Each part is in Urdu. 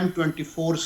M24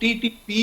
TTP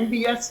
NDS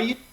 IS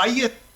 IS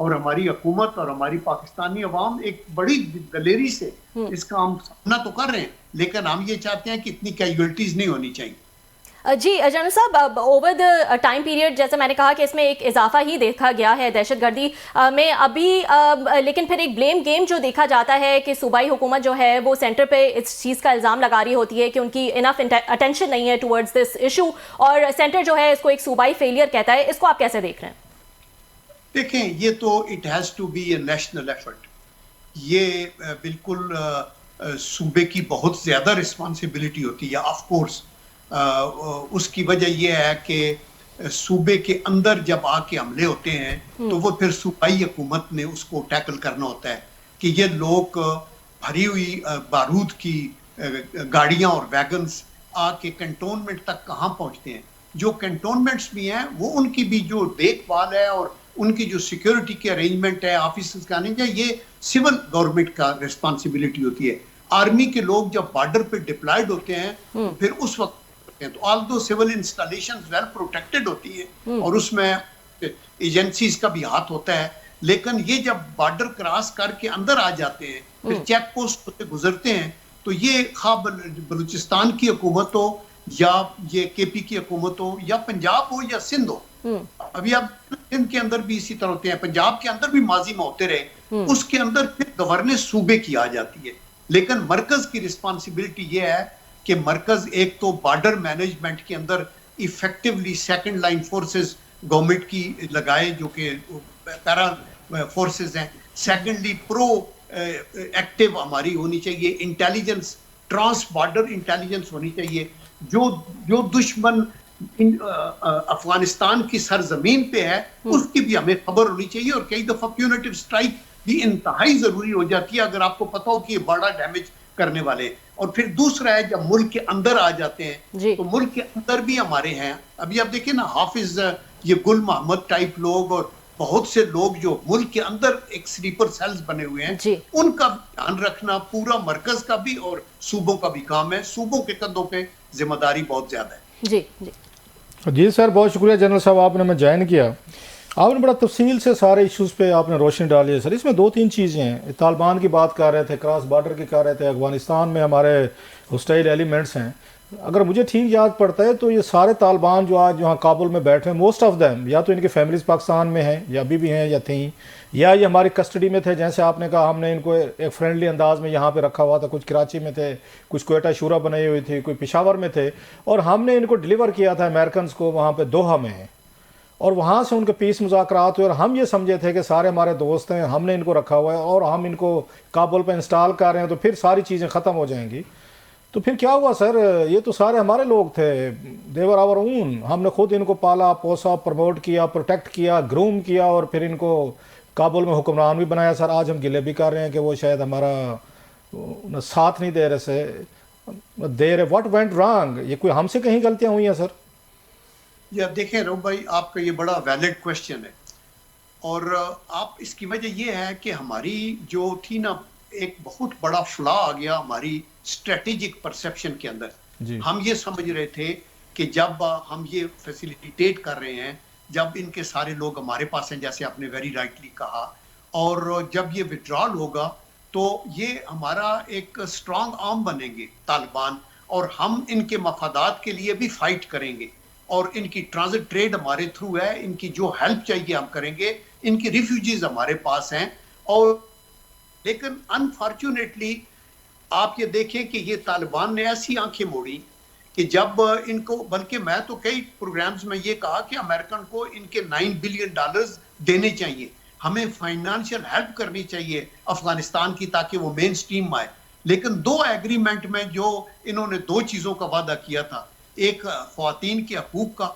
اور ہماری حکومت اور ہماری پاکستانی عوام ایک بڑی دلیری سے اس کا ہم سامنا تو کر رہے ہیں، لیکن ہم یہ چاہتے ہیں کہ اتنی کیجویلٹیز نہیں ہونی چاہیے۔ جی جنرل صاحب، اوور دا ٹائم پیریڈ جیسے میں نے کہا کہ اس میں ایک اضافہ ہی دیکھا گیا ہے دہشت گردی میں ابھی، لیکن پھر ایک بلیم گیم جو دیکھا جاتا ہے کہ صوبائی حکومت جو ہے وہ سینٹر پہ اس چیز کا الزام لگا رہی ہوتی ہے کہ ان کی انف اٹینشن نہیں ہے ٹورڈز دس ایشو، اور سینٹر جو ہے اس کو ایک صوبائی فیلئر کہتا ہے۔ اس کو آپ کیسے دیکھ رہے ہیں؟ دیکھیں، یہ تو it has to be a national effort, یہ بالکل صوبے کی بہت زیادہ رسپانسبلٹی ہوتی ہے۔ آف کورس اس کی وجہ یہ ہے کہ صوبے کے اندر جب آ کے حملے ہوتے ہیں تو وہ پھر صوبائی حکومت نے اس کو ٹیکل کرنا ہوتا ہے کہ یہ لوگ بھری ہوئی بارود کی گاڑیاں اور ویگنز آ کے کنٹونمنٹ تک کہاں پہنچتے ہیں۔ جو کنٹونمنٹس بھی ہیں وہ ان کی بھی جو دیکھ بھال ہے اور ان کی جو سیکیورٹی کے ارینجمنٹ ہے، آفیسز کا نہیں ہے، یہ سول گورنمنٹ کا رسپانسبلٹی ہوتی ہے۔ آرمی کے لوگ جب بارڈر پہ ڈپلائیڈ ہوتے ہیں تو پھر اس وقت تو all the civil installations well protected ہوتی ہے اور اس میں ایجنسیز کا بھی ہاتھ ہوتا ہے، لیکن یہ جب بارڈر کراس کر کے اندر آ جاتے ہیں، پھر چیک پوسٹ سے گزرتے ہیں، تو یہ خواہ بلوچستان کی حکومت ہو یا یہ کے پی کی حکومت ہو یا پنجاب ہو یا سندھ ہو، ابھی اب سندھ کے اندر بھی اسی طرح ہوتے ہیں، پنجاب کے اندر بھی ماضی میں ہوتے رہے، اس کے اندر پھر گورننس صوبے کی آ جاتی ہے۔ لیکن مرکز کی رسپانسبلٹی یہ ہے کہ مرکز ایک تو بارڈر مینجمنٹ کے اندر effectively second line forces government کی لگائے جو کہ پیرا فورسز ہیں، سیکنڈلی پرو ایکٹیو ہماری ہونی چاہیے، انٹیلیجنس، ٹرانس بارڈر انٹیلیجنس ہونی چاہیے، جو دشمن افغانستان کی سرزمین پہ ہے اس کی بھی ہمیں خبر ہونی چاہیے، اور کئی دفعہ پیونیٹیو سٹرائک بھی انتہائی ضروری ہو جاتی ہے اگر آپ کو پتا ہو کہ یہ بڑا ڈیمیج کرنے والے۔ اور پھر دوسرا ہے جب ملک کے اندر آ جاتے ہیں تو ملک کے اندر بھی ہمارے ہیں، ابھی آپ دیکھیں نا حافظ یہ گل محمد ٹائپ لوگ اور بہت سے لوگ جو ملک کے اندر ایک سلیپر سیلز بنے ہوئے ہیں، ان کا دھیان رکھنا پورا مرکز کا بھی اور صوبوں کا بھی کام ہے۔ صوبوں کے کندھوں پہ ذمہ داری بہت زیادہ ہے۔ جی سر، بہت شکریہ جنرل صاحب، آپ نے ہمیں جوائن کیا، آپ نے بڑا تفصیل سے سارے ایشوز پہ آپ نے روشنی ڈالی ہے۔ سر اس میں دو تین چیزیں ہیں، طالبان کی بات کر رہے تھے، کراس بارڈر کی کر رہے تھے، افغانستان میں ہمارے ہوسٹائل ایلیمنٹس ہیں، اگر مجھے ٹھیک یاد پڑتا ہے تو یہ سارے طالبان جو آج یہاں کابل میں بیٹھے ہیں، موسٹ آف دیم یا تو ان کی فیملیز پاکستان میں ہیں یا ابھی بھی ہیں یا تھیں، یا یہ ہماری کسٹڈی میں تھے، جیسے آپ نے کہا ہم نے ان کو ایک فرینڈلی انداز میں یہاں پہ رکھا ہوا تھا، کچھ کراچی میں تھے، کچھ کوئٹہ شورا بنائی ہوئی تھی، کوئی پشاور میں تھے، اور ہم نے ان کو ڈیلیور کیا تھا امریکنز کو وہاں پہ دوحہ میں ہیں، اور وہاں سے ان کے پیس مذاکرات ہوئے، اور ہم یہ سمجھے تھے کہ سارے ہمارے دوست ہیں، ہم نے ان کو رکھا ہوا ہے اور ہم ان کو کابل پہ انسٹال کر رہے ہیں تو پھر ساری چیزیں ختم ہو جائیں گی۔ تو پھر کیا ہوا سر؟ یہ تو سارے ہمارے لوگ تھے، دیور آور اون، ہم نے خود ان کو پالا پوسا، پروموٹ کیا، پروٹیکٹ کیا، گروم کیا، اور پھر ان کو کابل میں حکمران بھی بنایا۔ سر آج ہم گلے بھی کر رہے ہیں کہ وہ شاید ہمارا ساتھ نہیں دے رہے سے دے رہے۔ What went wrong? یہ کوئی ہم سے کہیں غلطیاں ہوئی ہیں سر؟ یا دیکھیں رو بھائی، آپ کا یہ بڑا ویلڈ کوشچن ہے، اور آپ اس کی وجہ یہ ہے کہ ہماری جو تھی نا ایک بہت بڑا فلا آ گیا ہماری اسٹریٹجک پرسیپشن کے اندر۔ ہم یہ سمجھ رہے تھے کہ جب ہم یہ فیسیلیٹیٹ کر رہے ہیں، جب ان کے سارے لوگ ہمارے پاس ہیں جیسے آپ نے ویری رائٹلی کہا، اور جب یہ وڈرال ہوگا تو یہ ہمارا ایک اسٹرانگ آرم بنیں گے طالبان، اور ہم ان کے مفادات کے لیے بھی فائٹ کریں گے، اور ان کی ٹرانزٹ ٹریڈ ہمارے تھرو ہے، ان کی جو ہیلپ چاہیے ہم کریں گے، ان کی ریفیوجیز ہمارے پاس ہیں۔ اور لیکن انفارچونیٹلی آپ یہ دیکھیں کہ یہ طالبان نے ایسی آنکھیں موڑی کہ جب ان کو، بلکہ میں تو کئی پروگرامز میں یہ کہا کہ امریکن کو ان کے $9 بلین دینے چاہیے، ہمیں فائنانشیل ہیلپ کرنی چاہیے افغانستان کی تاکہ وہ مین سٹریم آئے، لیکن دو ایگریمنٹ میں جو انہوں نے دو چیزوں کا وعدہ کیا تھا، ایک خواتین کے حقوق کا،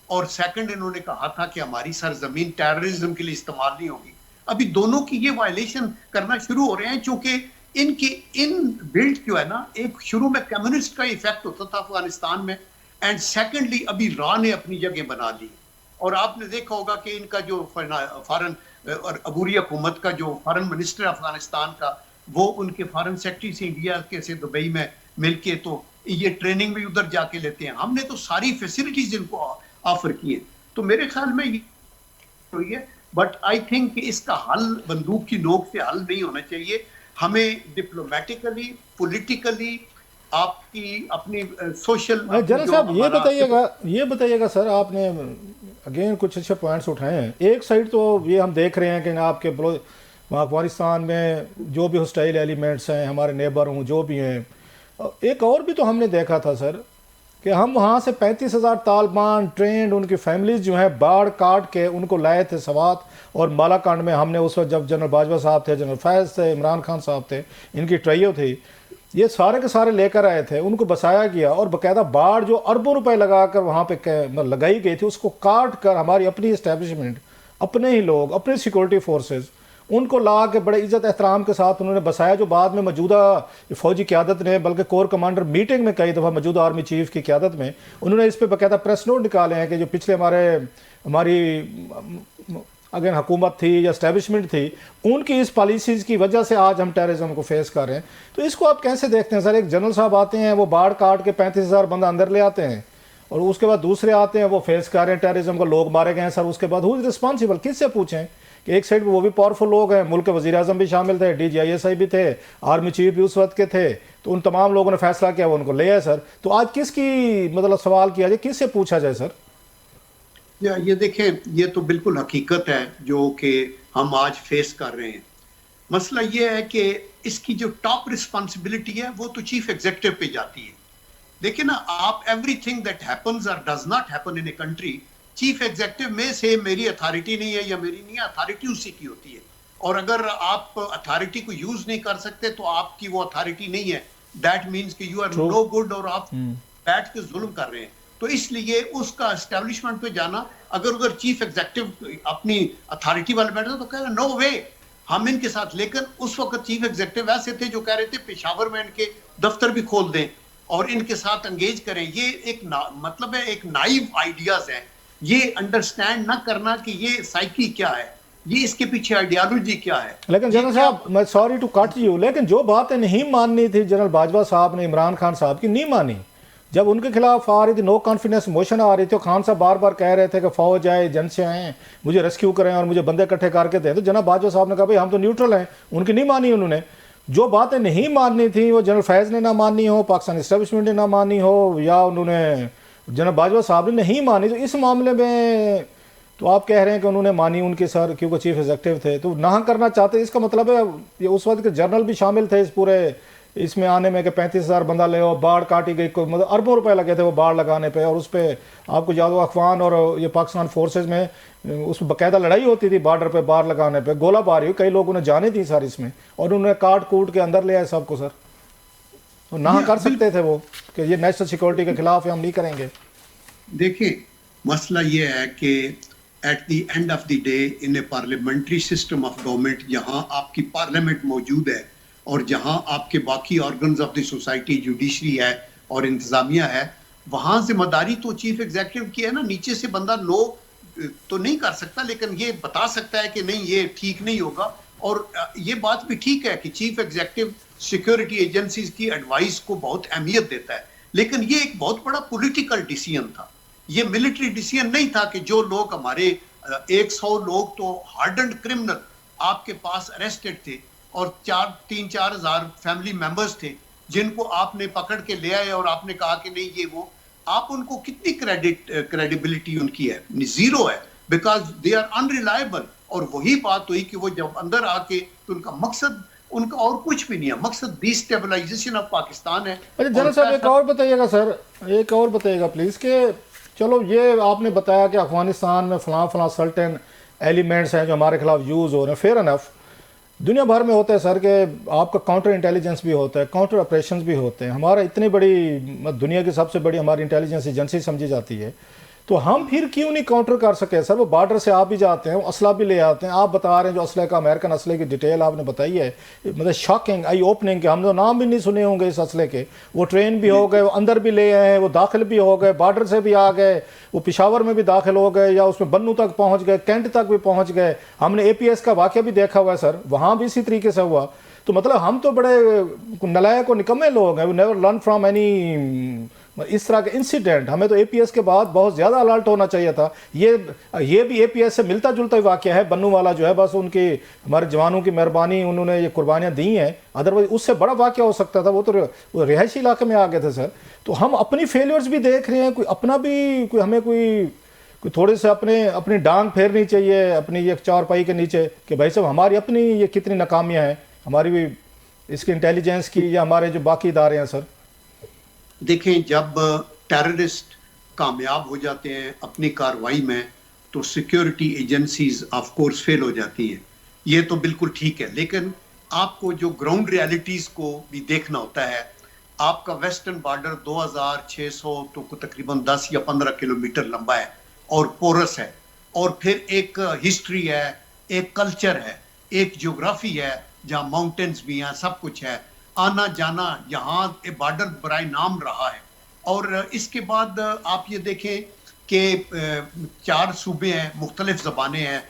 اور سیکنڈ انہوں نے کہا تھا کہ ہماری سرزمین ٹیررزم کے لیے استعمال نہیں ہوگی۔ ابھی دونوں کی یہ وائلیشن کرنا شروع ہو رہے ہیں، چونکہ ان کی ان بلڈ جو ہے نا، ایک شروع میں کمیونسٹ کا ایفیکٹ ہوتا تھا افغانستان میں، اینڈ سیکنڈلی ابھی را نے اپنی جگہ بنا لی، اور آپ نے دیکھا ہوگا کہ ان کا جو فارن عبوری حکومت کا جو فارن منسٹر افغانستان کا، وہ ان کے فارن سیکرٹری سے انڈیا کے سے دبئی میں مل کے تو یہ ٹریننگ بھی ادھر جا کے لیتے ہیں۔ ہم نے تو ساری فیسلٹیز ان کو آفر کی ہیں، تو میرے خیال میں یہ ہوئی ہے بٹ آئی تھنک اس کا حل بندوق کی نوک سے حل نہیں ہونا چاہیے. ہمیں ڈپلومیٹیکلی پولیٹیکلی آپ کی اپنی سوشل. جنرل صاحب یہ بتائیے گا سر، آپ نے اگین کچھ اچھے پوائنٹس اٹھائے ہیں. ایک سائڈ تو یہ ہم دیکھ رہے ہیں کہ آپ کے افغانستان میں جو بھی ہسٹائل ایلیمنٹس ہیں، ہمارے نیبر ہوں جو بھی ہیں، ایک اور بھی تو ہم نے دیکھا تھا سر کہ ہم وہاں سے 35,000 طالبان ٹرینڈ ان کی فیملیز جو ہیں باڑ کاٹ کے ان کو لائے تھے سوات اور مالاکنڈ میں. ہم نے اس وقت جب جنرل باجوہ صاحب تھے، جنرل فیض تھے، عمران خان صاحب تھے، ان کی ٹرائیو تھی، یہ سارے کے سارے لے کر آئے تھے، ان کو بسایا گیا اور باقاعدہ باڑ جو اربوں روپے لگا کر وہاں پہ لگائی گئی تھی اس کو کاٹ کر ہماری اپنی اسٹیبلشمنٹ، اپنے ہی لوگ، اپنے سیکورٹی فورسز، ان کو لا کے بڑے عزت احترام کے ساتھ انہوں نے بسایا، جو بعد میں موجودہ فوجی قیادت نے بلکہ کور کمانڈر میٹنگ میں کئی دفعہ موجودہ آرمی چیف کی قیادت میں انہوں نے اس پہ باقاعدہ پریس نوٹ نکالے ہیں کہ جو پچھلے ہماری اگر حکومت تھی یا اسٹیبلشمنٹ تھی ان کی اس پالیسیز کی وجہ سے آج ہم ٹیررزم کو فیس کر رہے ہیں. تو اس کو آپ کیسے دیکھتے ہیں سر؟ ایک جنرل صاحب آتے ہیں وہ باڑ کاٹ کے 35,000 بندہ اندر لے آتے ہیں اور اس کے بعد دوسرے آتے ہیں وہ فیس کر رہے ہیں ٹیررزم کو، لوگ مارے گئے ہیں سر. اس کے بعد ہو از رسپانسبل؟ کس سے پوچھیں کہ ایک سائڈ پہ وہ بھی پاورفل لوگ ہیں، ملک کے وزیر اعظم بھی شامل تھے، DGISI بھی تھے، آرمی چیف بھی اس وقت کے تھے، تو ان تمام لوگوں نے فیصلہ کیا وہ ان کو لے آئے سر. تو آج کس کی مطلب سوال کیا جائے، کس سے پوچھا جائے سر؟ یہ دیکھیں، یہ تو بالکل حقیقت ہے جو کہ ہم آج فیس کر رہے ہیں. مسئلہ یہ ہے کہ اس کی جو ٹاپ رسپانسبلٹی ہے وہ تو چیف ایگزیکٹو پہ جاتی ہے. دیکھیں نا آپ، ایوری تھنگ دیٹ ہیپنز اور does not happen in a country, chief executive میں سے میری اتھارٹی نہیں ہے یا میری نہیں ہے، اتھارٹی اسی کی ہوتی ہے. اور اگر آپ اتھارٹی کو یوز نہیں کر سکتے تو آپ کی وہ اتھارٹی نہیں ہے. دیٹ مینس کہ یو آر نو گڈ اور آپ بیٹھ کے ظلم کر رہے ہیں. تو اس لیے اس کا اسٹیبلشمنٹ پہ جانا، اگر ادھر چیف ایگزیکٹو اپنی اتھارٹی والے بیٹھے تو کہہ رہے نو وے ہم ان کے ساتھ. لیکن اس وقت چیف ایگزیکٹو ایسے تھے جو کہہ رہے تھے پشاور میں ان کے دفتر بھی کھول دیں اور ان کے ساتھ انگیج کریں. یہ ایک مطلب ہے ایک نائیو آئیڈیاز ہیں. یہ انڈرسٹینڈ نہ کرنا کہ یہ سائیکی کیا ہے، یہ اس کے پیچھے آئیڈیالوجی کیا ہے. لیکن جنرل صاحب میں سوری ٹو کٹ یو، لیکن جو باتیں نہیں ماننی تھی جنرل باجوہ صاحب نے عمران خان صاحب کی نہیں مانی. جب ان کے خلاف آ رہی تھی نو کانفیڈنس موشن آ رہی تھی، خان صاحب بار بار کہہ رہے تھے کہ فوج آئے، ایجنسی آئیں، مجھے ریسکیو کریں اور مجھے بندے اکٹھے کر کے دیں، تو جناب باجوہ صاحب نے کہا بھائی ہم تو نیوٹرل ہیں. ان کی نہیں مانی انہوں نے. جو باتیں نہیں ماننی تھیں وہ جنرل فیض نے نہ مانی ہو، پاکستانی اسٹیبلشمنٹ نے نہ مانی ہو، یا انہوں نے جناب باجوہ صاحب نے نہیں مانی. تو اس معاملے میں تو آپ کہہ رہے ہیں کہ انہوں نے مانی ان کے سر کیونکہ چیف ایگزیکٹو تھے تو نہ کرنا چاہتے. اس کا مطلب ہے یہ اس وقت کے جنرل بھی شامل تھے اس پورے اس میں آنے میں کہ 35,000 بندہ لے ہو، باڑ کاٹی گئی، مطلب اربوں روپے لگے تھے وہ باڑ لگانے پہ. اور اس پہ آپ کو یاد ہو اخوان اور یہ پاکستان فورسز میں اس میں باقاعدہ لڑائی ہوتی تھی بارڈر پہ، باڑ لگانے پہ گولہ باری ہوئی، کئی لوگوں نے جانے دی سر اس میں، اور انہوں نے کاٹ کوٹ کے اندر لے آئے سب کو سر. تو نہ کر سکتے تھے وہ کہ یہ نیشنل سیکورٹی کے خلاف ہے، ہم نہیں کریں گے. دیکھیں مسئلہ یہ ہے کہ at the end of the day in a parliamentary system of government, جہاں آپ کی پارلیمنٹ موجود ہے اور جہاں آپ کے باقی organs of the society, judiciary ہے اور انتظامیہ ہے، وہاں ذمہ داری تو چیف ایگزیکٹو کی ہے نا. نیچے سے بندہ نو تو نہیں کر سکتا لیکن یہ بتا سکتا ہے کہ نہیں یہ ٹھیک نہیں ہوگا. اور یہ بات بھی ٹھیک ہے کہ چیف ایگزیکٹو سیکورٹی ایجنسیز کی ایڈوائس کو بہت اہمیت دیتا ہے، لیکن یہ ایک بہت بڑا پولیٹیکل ڈیسیژن تھا. یہ ملٹری ڈیسیژن نہیں تھا کہ جو لوگ ہمارے 100 لوگ تو ہارڈنڈ کرمنل آپ کے پاس اریسٹڈ تھے اور 3-4 ہزار فیملی ممبرز تھے جن کو آپ نے پکڑ کے لے آئے اور آپ نے کہا کہ نہیں یہ وہ، آپ ان کو کتنی کریڈیبلٹی ان کی ہے؟ زیرو ہے، بیکاز دے آر انریلائبل. اور وہی بات ہوئی کہ وہ جب اندر آ کے تو ان کا مقصد ان کا اور کچھ بھی نہیں ہے، مقصد ڈی اسٹیبلائزیشن آف پاکستان ہے. اچھا جنرل صاحب ایک اور بتائیے گا سر، ایک اور بتائیے گا پلیز کہ چلو یہ آپ نے بتایا کہ افغانستان میں فلاں سرٹن ایلیمنٹس ہیں جو ہمارے خلاف یوز ہو رہے ہیں، فیئر انف. دنیا بھر میں ہوتا ہے سر کہ آپ کا کاؤنٹر انٹیلیجنس بھی ہوتا ہے، کاؤنٹر آپریشنز بھی ہوتے ہیں. ہمارا اتنی بڑی دنیا کی سب سے بڑی ہماری انٹیلیجنس ایجنسی سمجھی جاتی ہے، تو ہم پھر کیوں نہیں کاؤنٹر کر سکے سر؟ وہ بارڈر سے آپ بھی جاتے ہیں، وہ اسلحہ بھی لے آتے ہیں. آپ بتا رہے ہیں جو اسلحے کا امریکن اسلحے کی ڈیٹیل آپ نے بتائی ہے، مطلب شاکنگ، آئی اوپننگ، کہ ہم تو نام بھی نہیں سنے ہوں گے اس اسلحے کے. وہ ٹرین بھی ہو گئے، وہ اندر بھی لے آئے ہیں، وہ داخل بھی ہو گئے، بارڈر سے بھی آ گئے، وہ پشاور میں بھی داخل ہو گئے یا اس میں بنو تک پہنچ گئے، کینٹ تک بھی پہنچ گئے. ہم نے APS کا واقعہ بھی دیکھا ہوا ہے سر، وہاں بھی اسی طریقے سے ہوا. تو مطلب ہم تو بڑے نلائق و نکمے لوگ ہیں. We never learn from any اس طرح کے انسیڈنٹ ہمیں تو اے پی ایس کے بعد بہت زیادہ الرٹ ہونا چاہیے تھا. یہ بھی اے پی ایس سے ملتا جلتا ہی واقعہ ہے. بنو والا جو ہے بس ان کی ہمارے جوانوں کی مہربانی, انہوں نے یہ قربانیاں دی ہیں, ادروائز اس سے بڑا واقعہ ہو سکتا تھا. وہ تو رہائشی علاقے میں آ گئے تھے سر. تو ہم اپنی فیلیئرز بھی دیکھ رہے ہیں, کوئی اپنا بھی کوئی ہمیں کوئی تھوڑے سے اپنی ڈانگ پھیرنی چاہیے اپنی یہ چارپائی کے نیچے کہ بھائی صاحب ہماری اپنی یہ کتنی ناکامیاں ہیں, ہماری بھی اس کی انٹیلیجنس کی یا ہمارے جو باقی ادارے ہیں. سر دیکھیں, جب ٹیررسٹ کامیاب ہو جاتے ہیں اپنی کارروائی میں تو سیکیورٹی ایجنسیز آف کورس فیل ہو جاتی ہیں, یہ تو بالکل ٹھیک ہے. لیکن آپ کو جو گراؤنڈ ریالٹیز کو بھی دیکھنا ہوتا ہے. آپ کا ویسٹرن بارڈر 2600 تو تقریباً 10 یا 15 کلومیٹر لمبا ہے اور پورس ہے, اور پھر ایک ہسٹری ہے, ایک کلچر ہے, ایک جیوگرافی ہے جہاں ماؤنٹینز بھی ہیں, سب کچھ ہے. آنا جانا یہاں بارڈر برائے نام رہا ہے. اور اس کے بعد آپ یہ دیکھیں کہ 4 صوبے ہیں, مختلف زبانیں ہیں.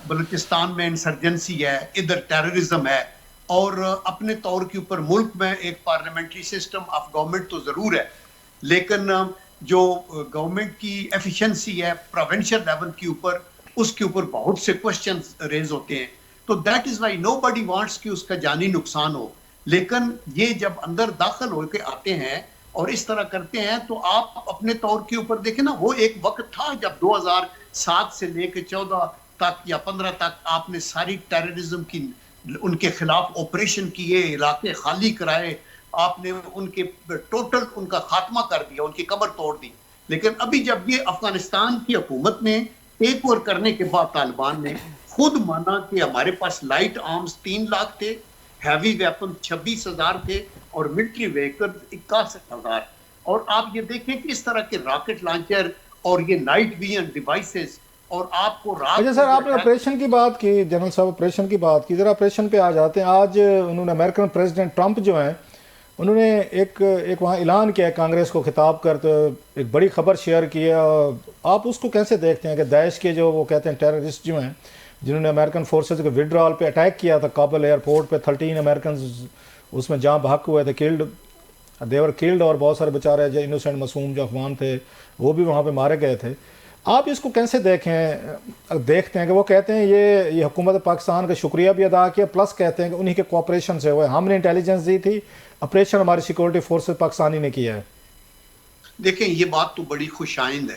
بلوچستان میں انسرجنسی ہے, ادھر ٹیررزم ہے, اور اپنے طور کے اوپر ملک میں ایک پارلیمنٹری سسٹم آف گورنمنٹ تو ضرور ہے, لیکن جو گورنمنٹ کی ایفیشنسی ہے پروونشل لیول کے اوپر, اس کے اوپر بہت سے کوشچنز ریز ہوتے ہیں. تو that is why nobody wants کہ اس کا جانی نقصان ہو. لیکن یہ جب اندر داخل ہو کے آتے ہیں اور اس طرح کرتے ہیں تو آپ اپنے طور کے اوپر دیکھیں نا, وہ ایک وقت تھا جب 2007 سے لے کے 14 تک یا 15 تک آپ نے ساری ٹیررزم کی ان کے خلاف آپریشن کیے, علاقے خالی کرائے, آپ نے ان کے ٹوٹل ان کا خاتمہ کر دیا, ان کی قبر توڑ دی. لیکن ابھی جب یہ افغانستان کی حکومت نے ٹیک اوور کرنے کے بعد طالبان نے خود مانا کہ ہمارے پاس لائٹ آرمز 3 لاکھ تھے, ہیوی ویپن 26,000 تھے, اور ملٹری ویکل 61,000. اور آپ یہ دیکھیں کہ اس طرح کے راکٹ لانچر اور یہ نائٹ ویژن ڈیوائسز, اور آپ کو رات. اچھا سر, آپ نے آپریشن کی بات کی, جنرل صاحب آپریشن کی بات کی, ذرا آپریشن پہ آ جاتے ہیں. آج انہوں نے امریکن پریزیڈنٹ ٹرمپ جو ہیں انہوں نے ایک وہاں اعلان کیا ہے کانگریس کو خطاب کرتے ہوئے, ایک بڑی خبر شیئر کی ہے. آپ اس کو کیسے دیکھتے ہیں کہ داعش کے جو وہ کہتے ہیں ٹیررسٹ جو ہیں جنہوں نے امریکن فورسز کے وڈرال پہ اٹیک کیا تھا کابل ایئرپورٹ پہ, 13 امریکنز اس میں جاں بحق ہوئے تھے, دیور کلڈ, اور بہت سارے بیچارے جو انوسینٹ معصوم جو افغان تھے وہ بھی وہاں پہ مارے گئے تھے. آپ اس کو کیسے دیکھتے ہیں کہ وہ کہتے ہیں یہ حکومت پاکستان کا شکریہ بھی ادا کیا, پلس کہتے ہیں کہ انہی کے کوآپریشن سے ہوئے, ہم نے انٹیلیجنس دی تھی, آپریشن ہماری سیکورٹی فورسز پاکستانی نے کیا ہے. دیکھیں, یہ بات تو بڑی خوش آئند ہے.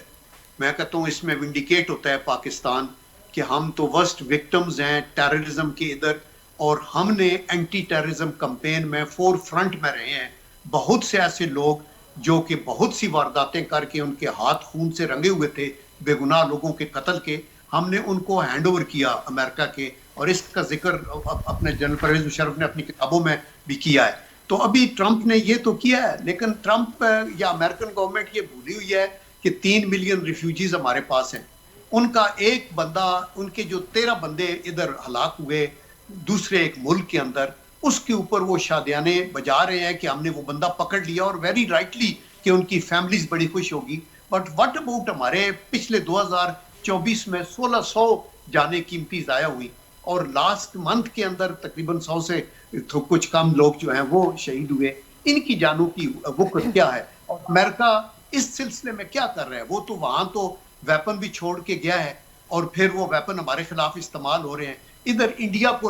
میں کہتا ہوں اس میں ونڈیکیٹ ہوتا ہے پاکستان کہ ہم تو ورسٹ وکٹمز ہیں ٹیررزم کے ادھر, اور ہم نے اینٹی ٹیررزم کمپین میں فور فرنٹ میں رہے ہیں. بہت سے ایسے لوگ جو کہ بہت سی وارداتیں کر کے ان کے ہاتھ خون سے رنگے ہوئے تھے, بے گناہ لوگوں کے قتل کے, ہم نے ان کو ہینڈ اوور کیا امریکہ کے, اور اس کا ذکر اپنے جنرل پرویز مشرف نے اپنی کتابوں میں بھی کیا ہے. تو ابھی ٹرمپ نے یہ تو کیا ہے, لیکن ٹرمپ یا امریکن گورنمنٹ یہ بھولی ہوئی ہے کہ 3 ملین ریفیوجیز ہمارے پاس ہیں. ان کا ایک بندہ, ان کے جو 13 بندے ادھر ہلاک ہوئے دوسرے ایک ملک کے اندر, اس کے اوپر وہ شادیانے بجا رہے ہیں کہ ہم نے وہ بندہ پکڑ لیا, اور ویری رائٹلی کہ ان کی فیملیز بڑی خوش ہوگی. بٹ واٹ اباؤٹ ہمارے پچھلے 2024 میں 1600 جانیں قیمتی ضائع ہوئی, اور لاسٹ منتھ کے اندر تقریباً 100 سے کچھ کم لوگ جو ہیں وہ شہید ہوئے. ان کی جانوں کی وقت کیا ہے, اور امریکہ اس سلسلے میں کیا کر رہا ہے؟ وہ تو وہاں تو ویپن بھی چھوڑ کے گیا ہے, اور پھر وہ ویپن ہمارے خلاف استعمال ہو رہے ہیں. ادھر انڈیا کو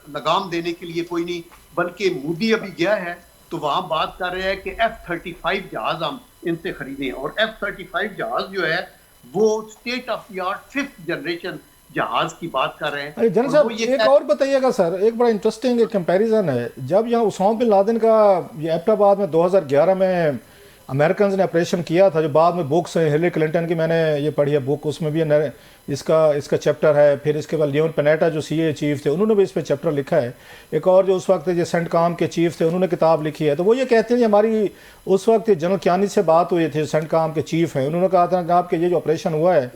لگام دینے کے لیے کوئی نہیں, بلکہ مودی ابھی گیا ہے تو وہاں بات کر رہے ہیں کہ F-35 جہاز ہم ان سے خریدیں, اور F-35 جہاز جو ہے وہ state of the art 5th generation جہاز کی بات کر رہے ہیں. جنرل صاحب ایک اور بتائیے گا سر, ایک بڑا انٹرسٹنگ کمپیریزن ہے. جب یہاں اسامہ بن لادن کا یہ ایبٹ آباد میں 2011 میں امریکنز نے آپریشن کیا تھا, جو بعد میں بکس ہلری کلنٹن کی میں نے یہ پڑھی ہے بک, اس میں بھی اس کا چیپٹر ہے. پھر اس کے بعد لیون پینیٹا جو CIA چیف تھے انہوں نے بھی اس پہ چیپٹر لکھا ہے. ایک اور جو اس وقت جو سینٹ کام کے چیف تھے انہوں نے کتاب لکھی ہے. تو وہ یہ کہتے ہیں کہ ہماری اس وقت جنرل کیانی سے بات ہوئی تھی, سینٹ کام کے چیف ہیں, انہوں نے کہا تھا کہ آپ کے یہ جو آپریشن ہوا ہے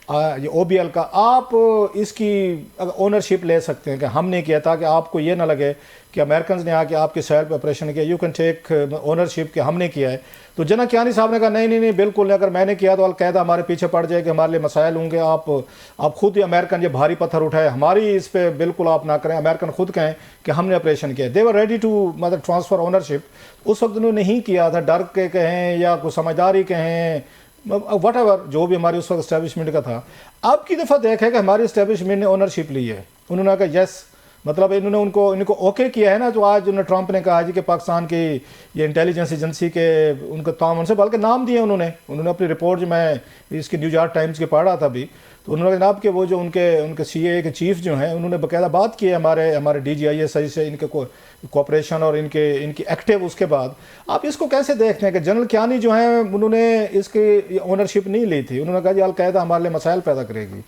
یہ OBL کا، آپ اس کی اونرشپ لے سکتے ہیں کہ ہم نے کیا، تاکہ آپ کو یہ نہ لگے کہ امریکنز نے آ کے آپ کی سائڈ پہ آپریشن کیا. یو کین ٹیک اونرشپ کہ ہم نے کیا ہے. تو جناح کیانی صاحب نے کہا نہیں نہیں نہیں بالکل نہیں، اگر میں نے کیا تو القاعدہ ہمارے پیچھے پڑ جائے کہ ہمارے لیے مسائل ہوں گے. آپ خود ہی امریکن یہ بھاری پتھر اٹھائے، ہماری اس پہ بالکل آپ نہ کریں. امریکن خود کہیں کہ ہم نے آپریشن کیا. دے ور ریڈی ٹو مطلب ٹرانسفر اونرشپ. اس وقت انہوں نے نہیں کیا تھا، ڈر کے کہیں یا کوئی سمجھداری کہیں، وٹ ایور جو بھی ہماری اس وقت اسٹیبلشمنٹ کا تھا. اب کی دفعہ دیکھا کہ ہماری اسٹیبلشمنٹ نے اونرشپ لی ہے. انہوں نے کہا یس، مطلب انہوں نے ان کو اوکے کیا ہے نا. جو آج انہوں نے ٹرمپ نے کہا جی کہ پاکستان کی یہ انٹیلیجنس ایجنسی کے ان کا تعاون سے بلکہ نام دیے انہوں نے اپنی رپورٹ، جو میں اس کی نیو یارک ٹائمز کے پڑھ رہا تھا ابھی، تو انہوں نے جناب کہ وہ جو ان کے CIA کے چیف جو ہیں انہوں نے باقاعدہ بات کی ہے ہمارے DGIS سے ان کے کوآپریشن اور ان کی ایکٹیو. اس کے بعد آپ اس کو کیسے دیکھتے ہیں کہ جنرل کیانی جو ہیں انہوں نے اس کی اونرشپ نہیں لی تھی. انہوں نے کہا جی القاعدہ ہمارے لیے مسائل پیدا کرے گی.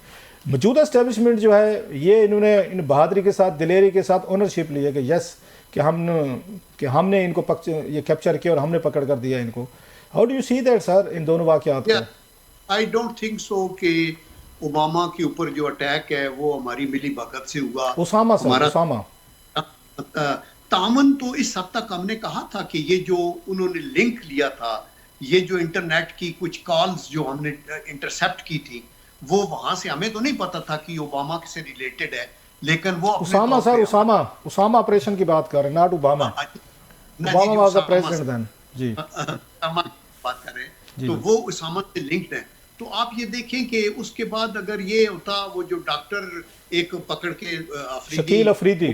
موجودہ اسٹیبلشمنٹ جو ہے یہ انہوں نے ان بہادری کے ساتھ، دلیری کے ساتھ اونرشپ لی ہے کہ یس کہ ہم نے ان کو یہ کیپچر کیا اور ہم نے پکڑ کر دیا ان کو. How do you see that sir ان دونوں واقعات کو؟ آئی ڈونٹ تھنک سو کہ اوباما کے اوپر جو اٹیک ہے وہ ہماری ملی بھگت سے ہوا. اسامہ تعاون تو اس حد تک ہم نے کہا تھا کہ یہ جو انہوں نے لنک لیا تھا، یہ جو انٹرنیٹ کی کچھ کالز جو ہم نے انٹرسیپٹ کی تھی، وہ وہاں سے ہمیں تو نہیں پتا تھا کہ اوباما سے ریلیٹڈ ہے، لیکن وہ اسامہ آپریشن کی بات کر رہے ہیں، not Obama. Obama was the president then. جی بات کر رہے ہیں تو وہ اسامہ سے لنکڈ ہے. تو آپ یہ دیکھیں کہ اس کے بعد اگر یہ ہوتا، وہ جو ڈاکٹر ایک پکڑ کے شکیل افریدی،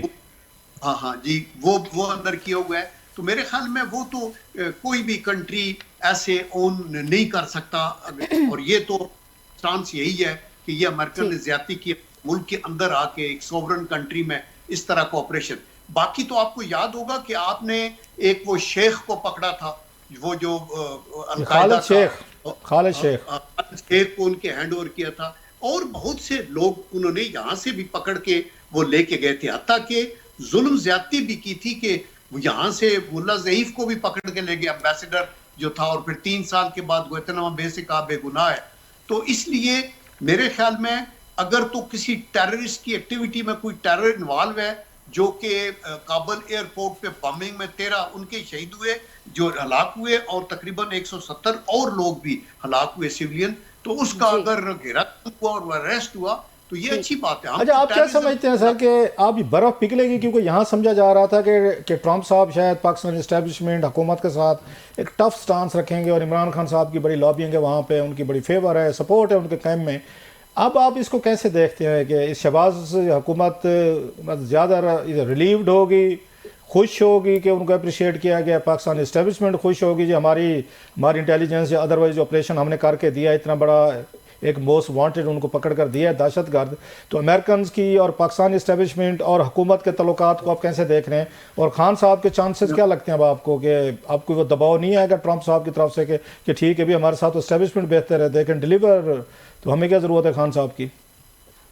ہاں جی، وہ اندر کیا ہوا ہے، تو میرے خیال میں وہ تو کوئی بھی کنٹری ایسے اون نہیں کر سکتا. اور یہ تو سٹانس یہی ہے کہ یہ امریکن نے زیادتی کی ملک کے اندر آ کے ایک سوورن کنٹری میں اس طرح کا آپریشن. باقی تو آپ کو یاد ہوگا کہ آپ نے ایک وہ شیخ کو پکڑا تھا، وہ جو خالد شیخ کو ان کے ہینڈ اوور کیا تھا، اور بہت سے لوگ انہوں نے یہاں سے بھی پکڑ کے وہ لے کے گئے تھے. حتیٰ کہ ظلم زیادتی بھی کی تھی کہ یہاں سے ملا ضعیف کو بھی پکڑ کے لے گئے، امبیسڈر جو تھا، اور پھر 3 سال کے بعد گوانتانامو بے سے کہا بے گناہ ہے. تو اس لیے میرے خیال میں اگر تو کسی ٹیررسٹ کی ایکٹیویٹی میں کوئی ٹیرر انوالو ہے، جو کہ کابل ایئرپورٹ پہ بمبنگ میں 13 ان کے شہید ہوئے جو ہلاک ہوئے، اور تقریباً 170 اور لوگ بھی ہلاک ہوئے سیولین، تو اس کا اگر گھیرا ہوا اور اریسٹ ہوا تو یہ اچھی بات ہے. اچھا، آپ کیا سمجھتے ہیں سر کہ آپ یہ برف پگھلے گی؟ کیونکہ یہاں سمجھا جا رہا تھا کہ ٹرمپ صاحب شاید پاکستان اسٹیبلشمنٹ حکومت کے ساتھ ایک ٹف سٹانس رکھیں گے، اور عمران خان صاحب کی بڑی لابینگ ہے وہاں پہ، ان کی بڑی فیور ہے، سپورٹ ہے ان کے کیمپ میں. اب آپ اس کو کیسے دیکھتے ہیں کہ اس شہباز حکومت زیادہ ریلیوڈ ہوگی، خوش ہوگی کہ ان کو اپریشیٹ کیا گیا، پاکستان اسٹیبلشمنٹ خوش ہوگی جی ہماری انٹیلیجنس یا ادروائز جو آپریشن ہم نے کر کے دیا، اتنا بڑا ایک موسٹ وانٹڈ ان کو پکڑ کر دیا ہے، دہشت گرد. تو امریکنز کی اور پاکستانی اسٹیبلشمنٹ اور حکومت کے تعلقات کو آپ کیسے دیکھ رہے ہیں؟ اور خان صاحب کے چانسز کیا لگتے ہیں اب آپ کو، کہ آپ کو وہ دباؤ نہیں آئے گا ٹرمپ صاحب کی طرف سے کہ ٹھیک ہے بھی ہمارے ساتھ اسٹیبلشمنٹ بہتر ہے، دے کین ڈیلیور، تو ہمیں کیا ضرورت ہے خان صاحب کی؟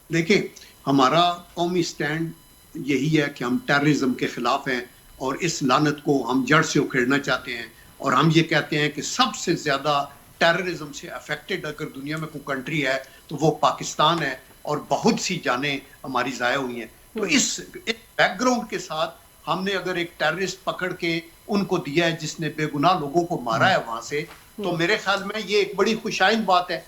دیکھیں، ہمارا قومی سٹینڈ یہی ہے کہ ہم ٹیررزم کے خلاف ہیں، اور اس لعنت کو ہم جڑ سے اکھیڑنا چاہتے ہیں. اور ہم یہ کہتے ہیں کہ سب سے زیادہ ٹیررزم سے افیکٹڈ اگر دنیا میں کوئی کنٹری ہے تو وہ پاکستان ہے، اور بہت سی جانیں ہماری ضائع ہوئی ہیں. تو اس بیک گراؤنڈ کے ساتھ ہم نے اگر ایک ٹیررسٹ پکڑ کے ان کو دیا ہے جس نے بے گناہ لوگوں کو مارا ہے وہاں سے، تو میرے خیال میں یہ ایک بڑی خوشائند بات ہے.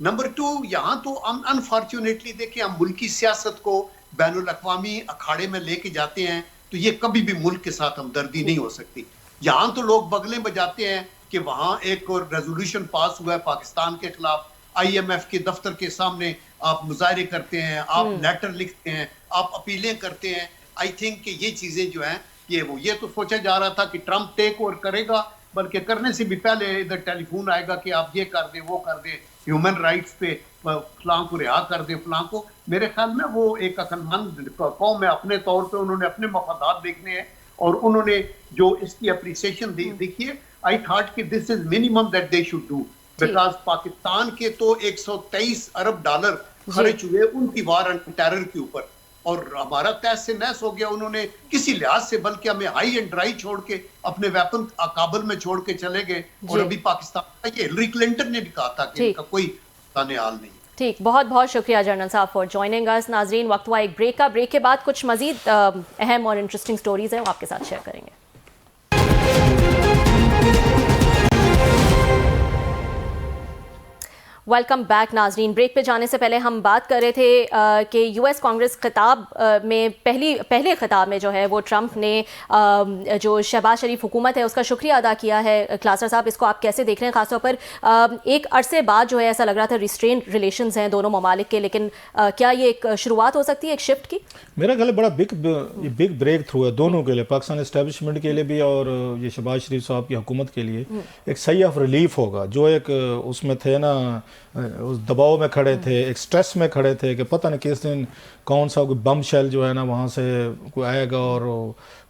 نمبر 2، یہاں تو ہم انفارچونیٹلی دیکھیں، ہم ملکی سیاست کو بین الاقوامی اکھاڑے میں لے کے جاتے ہیں، تو یہ کبھی بھی ملک کے ساتھ ہمدردی نہیں ہو سکتی. یہاں تو لوگ بغلیں بجاتے ہیں کہ وہاں ایک ریزولوشن پاس ہوا ہے پاکستان کے خلاف، IMF کے دفتر کے سامنے آپ مظاہرے کرتے ہیں، آپ لیٹر لکھتے ہیں، آپ اپیلیں کرتے ہیں. آئی تھنک کہ یہ چیزیں جو ہیں یہ تو سوچا جا رہا تھا کہ ٹرمپ ٹیک اوور کرے گا، بلکہ کرنے سے بھی پہلے ادھر ٹیلی فون آئے گا کہ آپ یہ کر دیں، وہ کر دیں، ہیومن رائٹس پہ فلاں کو رہا کر دیں، فلاں کو. میرے خیال میں وہ ایک عقل مند قوم ہے، اپنے طور پہ انہوں نے اپنے مفادات دیکھنے ہیں، اور انہوں نے جو اس کی اپریسیشن دیکھیے. I thought کہ this is minimum that they should do, because Pakistan کے تو 123 ارب ڈالر خرچ ہوئے ان کی وار اینڈ ٹیرر کے اوپر، اور ہمارا تحس سے نحس ہو گیا. انہوں نے کسی لحاظ سے بلکہ ہمیں ہائی اینڈ ڈرائی چھوڑ کے اپنے ویپن کابل میں چھوڑ کے چلے گئے. اور ابھی پاکستان کا یہ ہلری کلنٹن نے بھی کہا تھا کہ ان کا کوئی حال نہیں. ٹھیک، بہت بہت شکریہ جنرل صاحب فار جوائننگ اس. ناظرین وقت ہوا ایک بریک کا. بریک کے بعد کچھ مزید اہم اور انٹرسٹنگ سٹوریز ہیں وہ آپ کے ساتھ شیئر کریں گے. ویلکم بیک ناظرین. بریک پہ جانے سے پہلے ہم بات کر رہے تھے کہ یو ایس کانگریس خطاب میں پہلے خطاب میں جو ہے وہ ٹرمپ نے جو شہباز شریف حکومت ہے اس کا شکریہ ادا کیا ہے. کلاسر صاحب اس کو آپ کیسے دیکھ رہے ہیں؟ خاص طور پر ایک عرصے بعد جو ہے ایسا لگ رہا تھا ریسٹرینڈ ریلیشنز ہیں دونوں ممالک کے، لیکن کیا یہ ایک شروعات ہو سکتی ہے ایک شفٹ کی؟ میرا خیال ہے بڑا بگ بریک تھرو ہے دونوں کے لیے، پاکستان اسٹیبلشمنٹ کے لیے بھی اور یہ شہباز شریف صاحب کی حکومت کے لیے. ایک سائی آف ریلیف ہوگا. جو ایک اس میں تھے نا، اس دباؤ میں کھڑے تھے، ایک سٹریس میں کھڑے تھے کہ پتہ نہیں کس دن کون سا کوئی بم شیل جو ہے نا وہاں سے کوئی آئے گا اور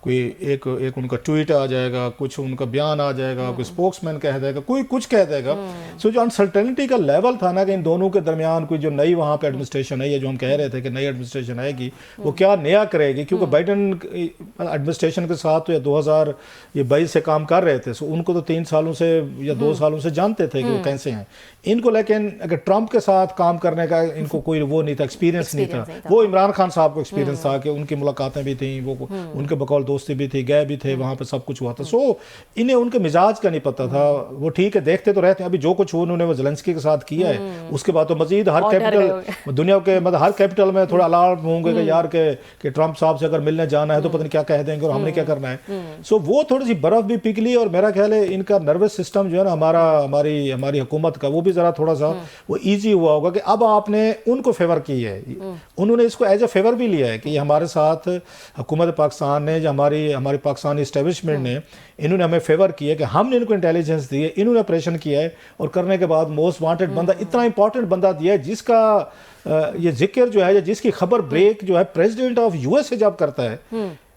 کوئی ایک ان کا ٹویٹ آ جائے گا، کچھ ان کا بیان آ جائے گا، کوئی اسپوکس مین کہہ دے گا، کوئی کچھ کہہ دے گا. سو جو انسرٹینٹی کا لیول تھا نا کہ ان دونوں کے درمیان کوئی جو نئی وہاں پہ ایڈمنسٹریشن ہے، جو ہم کہہ رہے تھے کہ نئی ایڈمنسٹریشن آئے گی وہ کیا نیا کرے گی، کیونکہ بائیڈن ایڈمنسٹریشن کے ساتھ تو 2022 سے کام کر رہے تھے. سو ان کو تو 3 سالوں سے یا 2 سالوں سے جانتے تھے کہ وہ کیسے ہیں ان کو. لیکن اگر ٹرمپ کے ساتھ کام کرنے کا ان کو کوئی وہ نہیں تھا، ایکسپیرینس نہیں تھا. وہ عمران خان صاحب کو ایکسپیرینس تھا کہ ان کی ملاقاتیں بھی تھیں، وہ ان کے بقول دوستی بھی تھی، گئے بھی تھے وہاں پہ، سب کچھ ہوا تھا. سو انہیں ان کے مزاج کا نہیں پتہ تھا. وہ ٹھیک ہے دیکھتے تو رہتے ہیں. ابھی جو کچھ انہوں نے وہ زیلنسکی کے ساتھ کیا ہے اس کے بعد تو مزید ہر کیپٹل دنیا کے مطلب ہر کیپٹل میں تھوڑا الارم ہوں گے کہ یار کہ ٹرمپ صاحب سے اگر ملنے جانا ہے تو پتہ نہیں کیا کہہ دیں گے اور ہم نے کیا کرنا ہے. سو وہ تھوڑی سی برف بھی پگھلی اور میرا خیال ہے ان کا نروس سسٹم جو ہے نا ہماری حکومت کا وہ بھی ذرا تھوڑا سا وہ ایزی ہوا ہوگا کہ اب آپ نے ان کو فیور کی ہے. انہوں نے اس کو ایز اے فیور بھی لیا ہے کہ یہ ہمارے ساتھ حکومت پاکستان نے جو ہماری پاکستانی اسٹیبلشمنٹ نے انہوں نے ہمیں فیور کیا ہے کہ ہم نے ان کو انٹیلیجنس دی ہے، انہوں نے آپریشن کیا ہے اور کرنے کے بعد موسٹ وانٹڈ بندہ، اتنا امپورٹنٹ بندہ دیا ہے جس کا یہ ذکر جو ہے یا جس کی خبر بریک جو ہے پریزیڈنٹ آف یو ایس سے جب کرتا ہے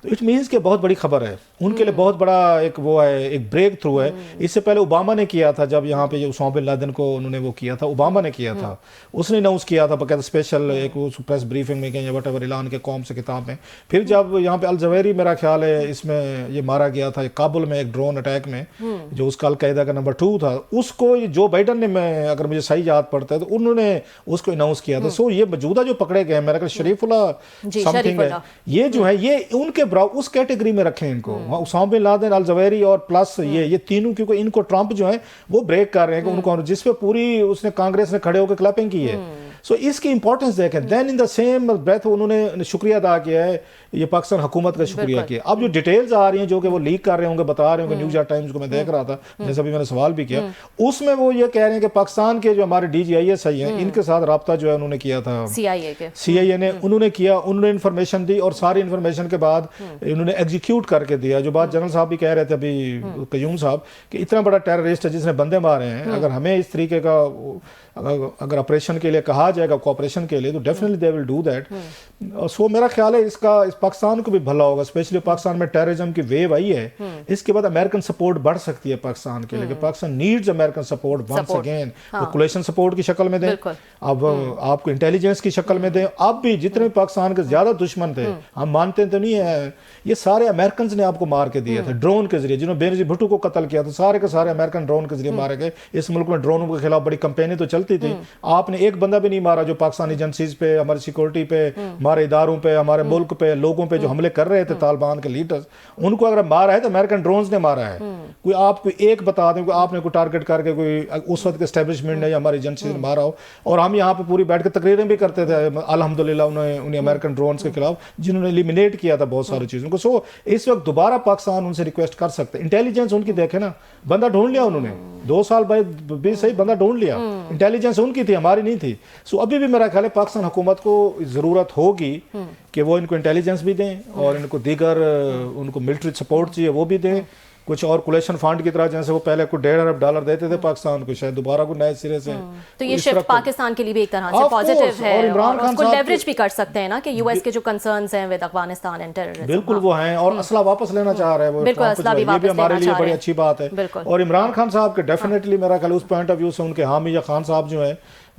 تو اٹ مینس کہ بہت بڑی خبر ہے ان کے لیے، بہت بڑا ایک وہ ہے، ایک بریک تھرو ہے. اس سے پہلے اوباما نے کیا تھا جب یہاں پہ اسامہ بن لادن کو انہوں نے وہ کیا تھا، اوباما نے کیا تھا، اس نے اناؤنس کیا تھا باقاعدہ اسپیشل ایک پریس بریفنگ میں یا وٹ ایور اعلان کے قوم سے خطاب میں. پھر جب یہاں پہ الزویری میرا خیال ہے اس میں یہ مارا گیا تھا کابل میں ایک ڈرون اٹیک میں، جو اس کا القاعدہ کا نمبر 2 تھا، اس کو جو بائیڈن نے، میں اگر مجھے صحیح یاد پڑتا ہے تو انہوں نے اس کو اناؤنس کیا تھا. سو یہ موجودہ جو پکڑے گئے ہیں میرا خیال شریف اللہ سم تھنگ ہے، یہ جو ہے یہ ان کے اس کیٹیگری میں رکھیں ان کو. اسامہ بن لادن، الزویری اور پلس یہ تینوں، کیونکہ ان کو ٹرمپ جو ہے وہ بریک کر رہے ہیں کہ ان کو، جس پہ پوری اس نے کانگریس نے کھڑے ہو کے کلیپنگ کی ہے. سو اس کی امپورٹنس دیکھیں. دین ان دا سیم بریتھ انہوں نے شکریہ ادا کیا ہے، یہ پاکستان حکومت کا شکریہ کیا. اب جو ڈیٹیلز آ رہی ہیں جو کہ وہ لیک کر رہے ہوں گے، بتا رہے ہوں گے، نیوز یارک ٹائمز کو میں دیکھ رہا تھا جیسا بھی میں نے سوال بھی کیا، اس میں وہ یہ کہہ رہے ہیں کہ پاکستان کے جو ہمارے DGIS ہیں ان کے ساتھ رابطہ جو ہے انہوں نے کیا تھا، CIA نے انہوں نے کیا، انہوں نے انفارمیشن دی اور ساری انفارمیشن کے بعد انہوں نے ایگزیکیوٹ کر کے دیا. جو بات جنرل صاحب بھی کہہ رہے تھے ابھی قیوم صاحب کہ اتنا بڑا ٹیررسٹ ہے جس نے بندے مارے ہیں، اگر ہمیں اس طریقے کا اگر آپریشن کے لیے کہا جائے گا، کوآپریشن کے لیے، تو definitely they will do that. So میرا خیال ہے اس پاکستان کو بھی بھلا ہوگا، اسپیشلی پاکستان میں ٹیررزم کی ویو آئی ہے، اس کے بعد امریکن سپورٹ بڑھ سکتی ہے پاکستان کے لیے کہ Pakistan needs American support once again. وہ کولیشن سپورٹ کی شکل میں دیں، اب آپ کو انٹیلیجنس کی شکل میں دیں. اب بھی جتنے پاکستان کے زیادہ دشمن تھے، ہم مانتے تو نہیں ہیں، یہ سارے امریکنز نے آپ کو مار کے دیے تھے ڈرون کے ذریعے. جنہوں نے بینظیر بھٹو کو قتل کیا تھا سارے کے سارے امریکن ڈرون کے ذریعے مارے گئے. اس ملک میں ڈرونوں کے خلاف بڑی کمپینیں تو چلتی تھی، آپ نے ایک بندہ بھی نہیں مارا جو پاکستانی ایجنسیز پہ، ہماری سیکورٹی پہ، ہمارے اداروں پہ، ہمارے ملک پہ، لوگوں پہ جو حملے کر رہے تھے طالبان کے لیڈرز، ان کو اگر مارا ہے تو امریکن ڈرونز نے مارا ہے. کوئی آپ کو ایک بتا دیں کہ آپ نے کوئی ٹارگٹ کر کے کوئی اس وقت کے اسٹیبلشمنٹ نے یا ہماری ایجنسیز نے مارا ہو. اور ہم یہاں پہ پوری بیٹھ کے تقریریں بھی کرتے تھے الحمدللہ انہیں امریکن ڈرونز کے خلاف جنہوں نے ایلیمینیٹ کیا تھا بہت ساری چیزوں کو. سو اس وقت دوبارہ پاکستان ان سے ریکویسٹ کر سکتے. انٹیلیجنس ان کی دیکھیں نا، بندہ ڈھونڈ لیا انہوں نے 2 سال بعد بھی صحیح بندہ ڈھونڈ لیا. انٹیلیجنس ان کی تھی، ہماری نہیں تھی. سو ابھی بھی میرا خیال ہے پاکستان حکومت کو ضرورت ہوگی کہ وہ ان کو انٹیلیجنس بھی دیں اور ان کو دیگر ان کو ملٹری سپورٹ چاہیے وہ بھی دیں. کچھ اور کولیشن فنڈ کی طرح جیسے وہ پہلے کوئی $1.5 ارب دیتے تھے پاکستان کو، شاید دوبارہ کوئی نئے سرے سے. تو یہ شفٹ پاکستان کے لیے بھی ایک طرح سے پازیٹیو ہے اور اس کو لیوریج بھی کر سکتے ہیں نا کہ یو ایس کے جو کنسرنز ہیں ود افغانستان اینڈ ٹیررزم. بالکل وہ ہیں اور اسلحہ واپس لینا چاہ رہے ہیں وہ، یہ بھی ہمارے لیے بڑی اچھی بات ہے. اور عمران خان صاحب کے ڈیفینیٹلی میرا خیال اس پوائنٹ آف ویو سے ان کے حامی یا خان صاحب جو ہیں